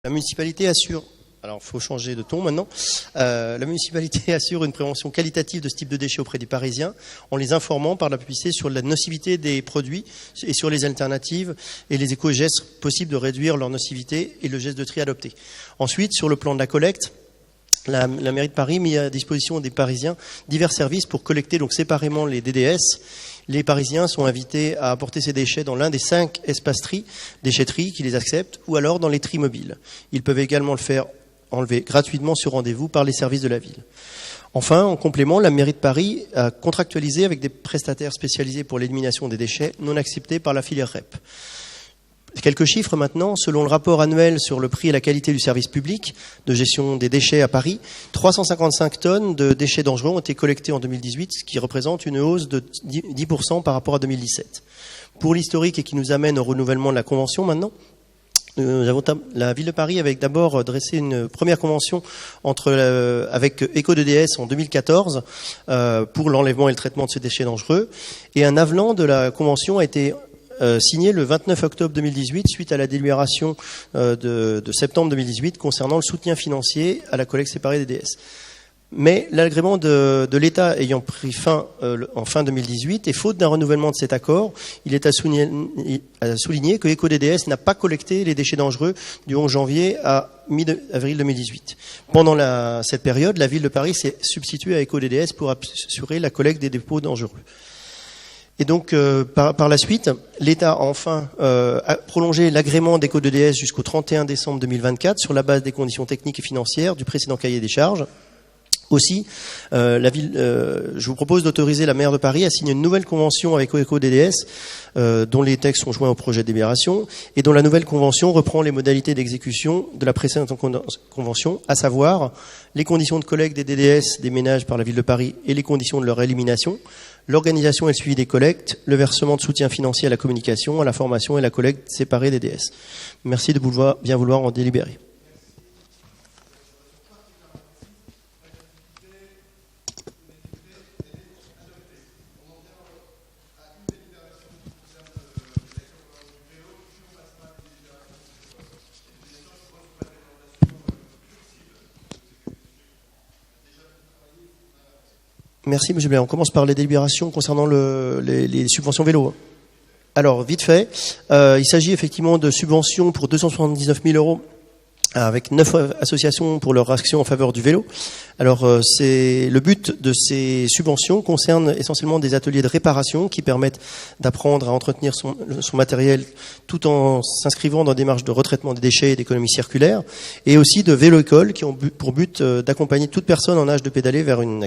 La municipalité assure, alors il faut changer de ton maintenant, la municipalité assure une prévention qualitative de ce type de déchets auprès des Parisiens en les informant par la publicité sur la nocivité des produits et sur les alternatives et les éco-gestes possibles de réduire leur nocivité et le geste de tri adopté. Ensuite, sur le plan de la collecte, la mairie de Paris met à disposition des Parisiens divers services pour collecter donc séparément les DDS. Les Parisiens sont invités à apporter ces déchets dans l'un des 5 espaces tri, déchetteries qui les acceptent, ou alors dans les tri mobiles. Ils peuvent également le faire enlever gratuitement sur rendez-vous par les services de la ville. Enfin, en complément, la mairie de Paris a contractualisé avec des prestataires spécialisés pour l'élimination des déchets non acceptés par la filière REP. Quelques chiffres maintenant. Selon le rapport annuel sur le prix et la qualité du service public de gestion des déchets à Paris, 355 tonnes de déchets dangereux ont été collectées en 2018, ce qui représente une hausse de 10% par rapport à 2017. Pour l'historique et qui nous amène au renouvellement de la convention maintenant, la ville de Paris avait d'abord dressé une première convention avec EcoDDS en 2014 pour l'enlèvement et le traitement de ces déchets dangereux. Et un avenant de la convention a été signé le 29 octobre 2018 suite à la délibération de septembre 2018 concernant le soutien financier à la collecte séparée des DDS. Mais l'agrément de l'État ayant pris fin en fin 2018 et faute d'un renouvellement de cet accord, il est à souligner que EcoDDS n'a pas collecté les déchets dangereux du 11 janvier à mi-avril 2018. Pendant cette période, la ville de Paris s'est substituée à EcoDDS pour assurer la collecte des dépôts dangereux. Et donc, par la suite, l'État a enfin prolongé l'agrément d'EcoDDS jusqu'au 31 décembre 2024 sur la base des conditions techniques et financières du précédent cahier des charges. Aussi, je vous propose d'autoriser la maire de Paris à signer une nouvelle convention avec EcoDDS, dont les textes sont joints au projet de délibération, et dont la nouvelle convention reprend les modalités d'exécution de la précédente convention, à savoir les conditions de collecte des DDS des ménages par la ville de Paris et les conditions de leur élimination, l'organisation et le suivi des collectes, le versement de soutien financier à la communication, à la formation et la collecte séparée des DS. Merci de bien vouloir en délibérer. Merci, M. Blair. On commence par les délibérations concernant les subventions vélo. Alors, vite fait, il s'agit effectivement de subventions pour 279 000 € avec 9 associations pour leur action en faveur du vélo. Alors, le but de ces subventions concerne essentiellement des ateliers de réparation qui permettent d'apprendre à entretenir son matériel tout en s'inscrivant dans des démarches de retraitement des déchets et d'économie circulaire, et aussi de vélo-écoles qui ont pour but d'accompagner toute personne en âge de pédaler vers une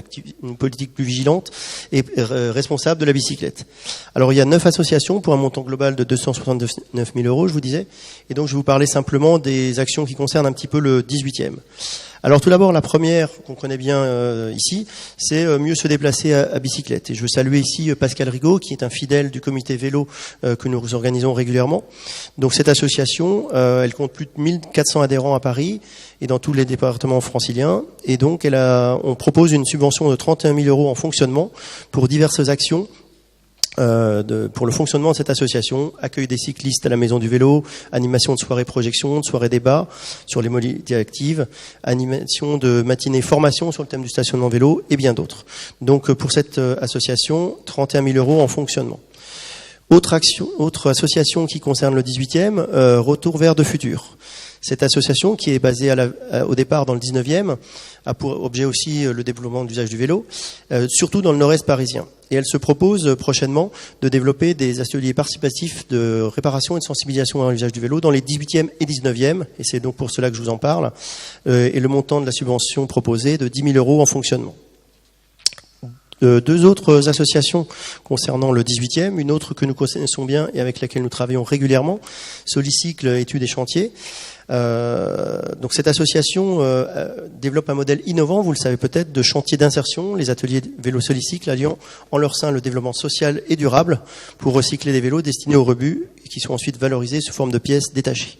politique plus vigilante et responsable de la bicyclette. Alors, il y a 9 associations pour un montant global de 269 000 €, je vous disais, et donc je vais vous parler simplement des actions qui concernent un petit peu le 18e. Alors tout d'abord, la première qu'on connaît bien ici, c'est mieux se déplacer à bicyclette. Et je veux saluer ici Pascal Rigaud, qui est un fidèle du comité vélo que nous organisons régulièrement. Donc cette association, elle compte plus de 1400 adhérents à Paris et dans tous les départements franciliens. Et donc on propose une subvention de 31 000 € en fonctionnement pour diverses actions. Pour le fonctionnement de cette association, accueil des cyclistes à la maison du vélo, animation de soirées projection, de soirées débat sur les mobilités actives, animation de matinée formation sur le thème du stationnement vélo et bien d'autres. Donc pour cette association, 31 000 € en fonctionnement. Autre association qui concerne le 18e, Retour vers de futur. Cette association, qui est basée au départ dans le 19e, a pour objet aussi le développement de l'usage du vélo, surtout dans le nord-est parisien. Et elle se propose prochainement de développer des ateliers participatifs de réparation et de sensibilisation à l'usage du vélo dans les 18e et 19e, et c'est donc pour cela que je vous en parle, et le montant de la subvention proposée de 10 000 € en fonctionnement. 2 autres associations concernant le 18e, une autre que nous connaissons bien et avec laquelle nous travaillons régulièrement, Solicycle Études et Chantiers. Donc cette association développe un modèle innovant, vous le savez peut-être, de chantier d'insertion, les ateliers vélo Solicycle alliant en leur sein le développement social et durable pour recycler des vélos destinés au rebut et qui sont ensuite valorisés sous forme de pièces détachées.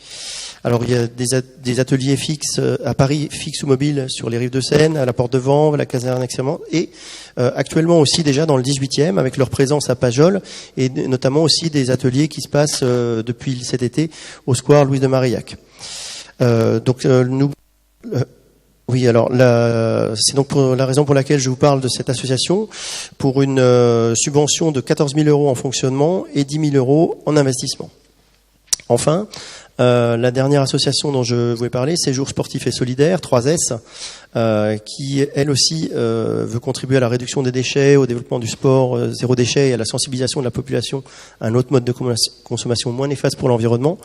Alors il y a des ateliers fixes à Paris, fixes ou mobiles sur les rives de Seine, à la Porte de Vanves, à la caserne Extrêmement, et actuellement aussi déjà dans le 18e avec leur présence à Pajol, et notamment aussi des ateliers qui se passent depuis cet été au square Louise de Marillac. Nous... Oui, alors c'est donc la raison pour laquelle je vous parle de cette association, pour une subvention de 14 000 € en fonctionnement et 10 000 € en investissement. Enfin, la dernière association dont je voulais parler, Séjours sportifs et solidaires, 3S, qui elle aussi veut contribuer à la réduction des déchets, au développement du sport zéro déchet et à la sensibilisation de la population à un autre mode de consommation moins néfaste pour l'environnement.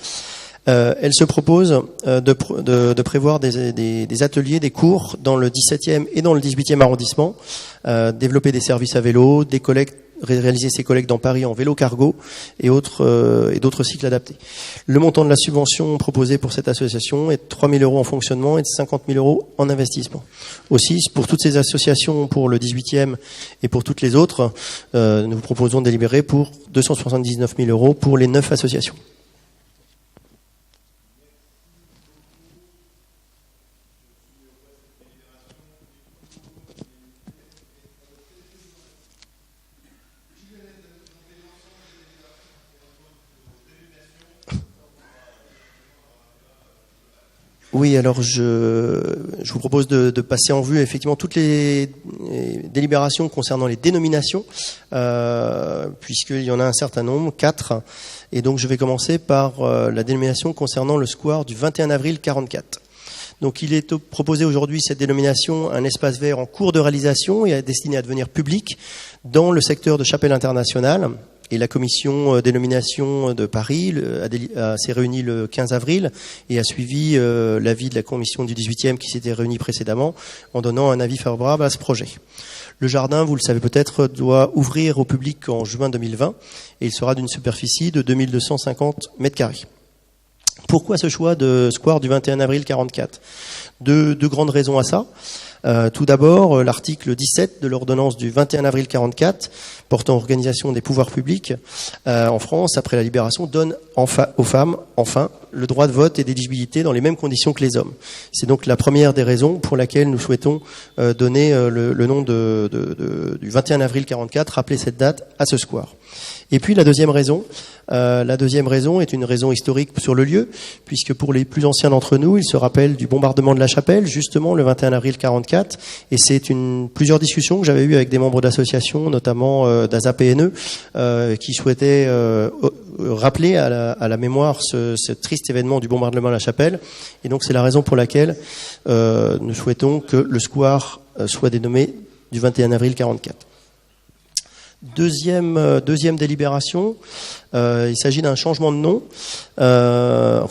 Elle se propose de prévoir des ateliers, des cours dans le 17e et dans le 18e arrondissement, développer des services à vélo, des collectes, réaliser ces collectes dans Paris en vélo cargo et d'autres cycles adaptés. Le montant de la subvention proposée pour cette association est de 3 000 € en fonctionnement et de 50 000 € en investissement. Aussi, pour toutes ces associations, pour le 18e et pour toutes les autres, nous vous proposons de délibérer pour 279 000 € pour les 9 associations. Oui, alors je vous propose de passer en vue effectivement toutes les délibérations concernant les dénominations, puisqu'il y en a un certain nombre, 4. Et donc je vais commencer par la dénomination concernant le square du 21 avril 44. Donc il est proposé aujourd'hui cette dénomination un espace vert en cours de réalisation et destiné à devenir public dans le secteur de Chapelle Internationale. Et la commission dénomination de Paris s'est réunie le 15 avril et a suivi l'avis de la commission du 18e qui s'était réunie précédemment en donnant un avis favorable à ce projet. Le jardin, vous le savez peut-être, doit ouvrir au public en juin 2020 et il sera d'une superficie de 2250 m². Pourquoi ce choix de square du 21 avril 44 ? Deux grandes raisons à ça. Tout d'abord, l'article 17 de l'ordonnance du 21 avril 44 portant organisation des pouvoirs publics en France, après la libération, donne aux femmes, enfin, le droit de vote et d'éligibilité dans les mêmes conditions que les hommes. C'est donc la première des raisons pour laquelle nous souhaitons donner le nom du 21 avril 44, rappeler cette date à ce square. Et puis la deuxième raison est une raison historique sur le lieu, puisque pour les plus anciens d'entre nous, ils se rappellent du bombardement de la chapelle, justement le 21 avril 44, et c'est plusieurs discussions que j'avais eues avec des membres d'associations, notamment d'ASA-PNE, qui souhaitaient rappeler à la mémoire ce triste événement du bombardement de la chapelle, et donc c'est la raison pour laquelle nous souhaitons que le square soit dénommé du 21 avril 44. Deuxième délibération, il s'agit d'un changement de nom, un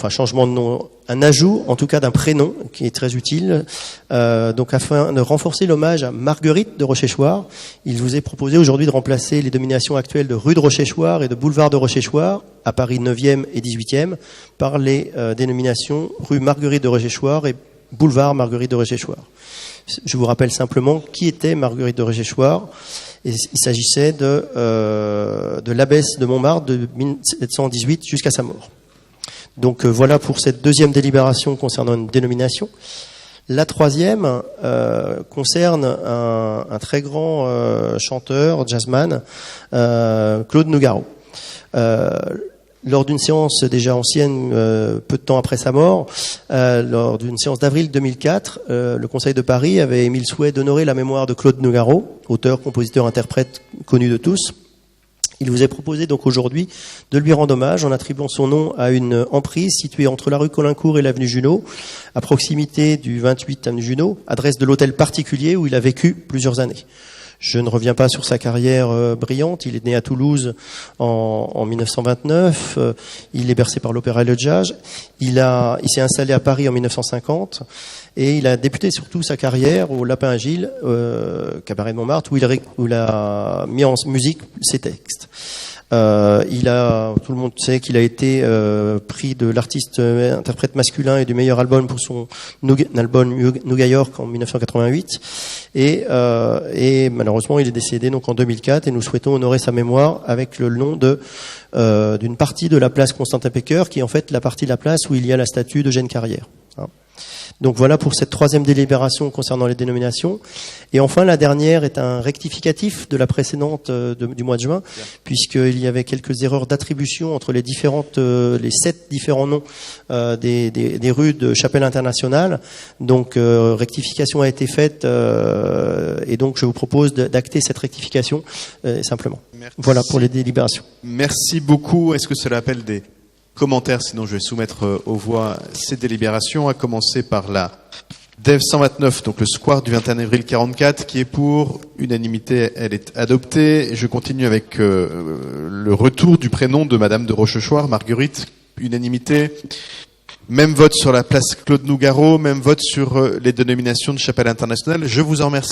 ajout en tout cas d'un prénom qui est très utile. Donc afin de renforcer l'hommage à Marguerite de Rochechouart, il vous est proposé aujourd'hui de remplacer les dominations actuelles de rue de Rochechouart et de boulevard de Rochechouart à Paris 9e et 18e par les dénominations rue Marguerite de Rochechouart et boulevard Marguerite de Rochechouart. Je vous rappelle simplement qui était Marguerite de Rochechouart. Et il s'agissait de l'abbesse de Montmartre de 1718 jusqu'à sa mort. Donc voilà pour cette deuxième délibération concernant une dénomination. La troisième concerne un très grand chanteur, jazzman, Claude Nougaro. Lors d'une séance déjà ancienne, peu de temps après sa mort, lors d'une séance d'avril 2004, le Conseil de Paris avait émis le souhait d'honorer la mémoire de Claude Nougaro, auteur, compositeur, interprète connu de tous. Il vous est proposé donc aujourd'hui de lui rendre hommage en attribuant son nom à une emprise située entre la rue Caulaincourt et l'avenue Junot, à proximité du 28 avenue Junot, adresse de l'hôtel particulier où il a vécu plusieurs années. Je ne reviens pas sur sa carrière brillante. Il est né à Toulouse en 1929. Il est bercé par l'opéra et le jazz. Il s'est installé à Paris en 1950 et il a débuté surtout sa carrière au Lapin Agile, cabaret de Montmartre, où il a mis en musique ses textes. Tout le monde sait qu'il a été prix de l'artiste interprète masculin et du meilleur album pour son album Nouga York en 1988 et malheureusement il est décédé donc en 2004 et nous souhaitons honorer sa mémoire avec le nom d'une partie de la place Constantin Pecker qui est en fait la partie de la place où il y a la statue d'Eugène Carrière. Donc voilà pour cette troisième délibération concernant les dénominations. Et enfin, la dernière est un rectificatif de la précédente du mois de juin, puisqu'il y avait quelques erreurs d'attribution entre les 7 différents noms des rues de Chapelle Internationale. Donc rectification a été faite et donc je vous propose d'acter cette rectification simplement. Merci. Voilà pour les délibérations. Merci beaucoup. Est-ce que cela appelle des commentaires? Sinon, je vais soumettre aux voix ces délibérations, à commencer par la DEV 129, donc le square du 21 avril 44, qui est pour unanimité, elle est adoptée. Je continue avec le retour du prénom de Madame de Rochechouart, Marguerite, unanimité. Même vote sur la place Claude Nougaro, même vote sur les dénominations de Chapelle Internationale. Je vous en remercie.